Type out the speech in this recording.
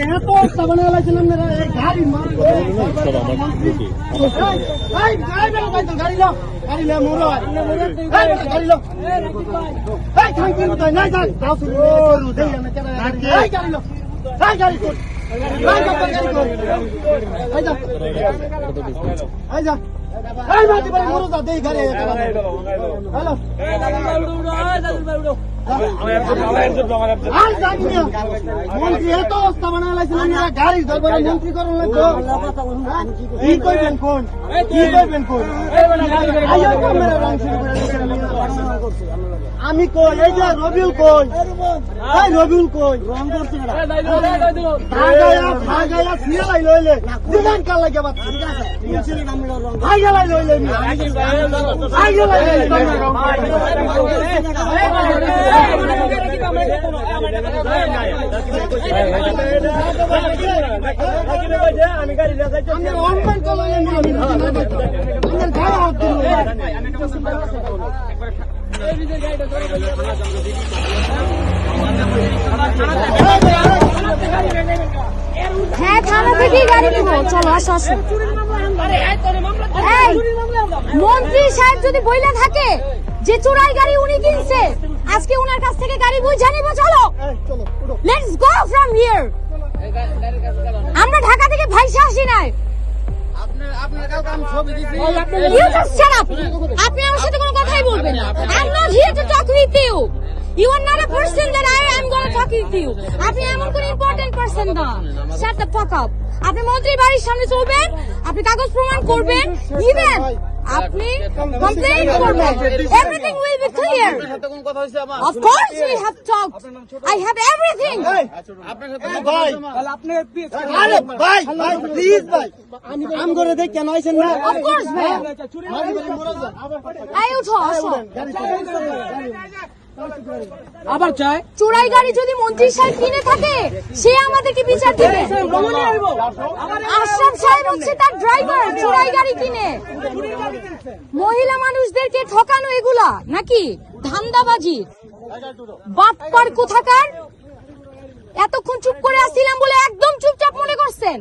এত সাবানে লাগাইছিলাম না এই গাড়ি মার সব আমার লোকে এই গাড়ি লো মোরো গাড়ি লো এই থ্যাংক ইউ তো নাই যান দাও শুরু দেই আমি কেন এই গাড়ি লো এই গাড়ি কর এই যা এই মাটি ভাই মোরো যা দেই গাড়ি হ্যালো মন্ত্রী এত অবস্থা বানা লাইছিলেন গাড়ি দরবারে মন্ত্রী করুন কি করবেন কোন আমি কই এই যে রবিউল কই রবিউল কই রং করছে লইলে দিলেন কাল লাগে লইলে আমি গাড়ি অনলাইন হ্যাঁ থানা থেকে গাড়ি নিব চলো আসো আসো মন্ত্রী সাহেব যদি বইলা থাকে যে চোরাই গাড়ি উনি কিনছে আজকে উনার কাছ থেকে গাড়ি বুঝে নিব চলো লেটস গো ফ্রম হিয়ার আমরা ঢাকা থেকে ভাইসা আসি নাই You just shut up. আপনি আমার সাথে কোনো কথাই বলবেন না I'm not here to talk with you. You are not a person that I am going to talk with you. আপনি এমন কোন ইম্পর্টেন্ট পারসন না Shut the fuck up. আপনি মন্ত্রী বাড়ির সামনে চলবেন আপনি কাগজ প্রমাণ করবেন দিবেন আপনি কমপ্লেইন করবেন everything will be clear. Of course we have talked. I have everything. ভাই প্লিজ ভাই আম করে দেখ কেন আইছেন না Of course ভাই আই উঠো আসো আবার চাই চোরাই গাড়ি যদি মন্ত্রী সাহেব কিনে থাকে সে আমাদেরকে বিচার দিবে আশরাফ সাহেব হচ্ছে তার ড্রাইভার চোরাই গাড়ি কিনে মহিলা মানুষদেরকে ঠকানো এগুলা নাকি ধান্দাবাজি বাটপার কোথাকার এতক্ষণ চুপ করে আসছিলাম বলে একদম চুপচাপ মনে করছেন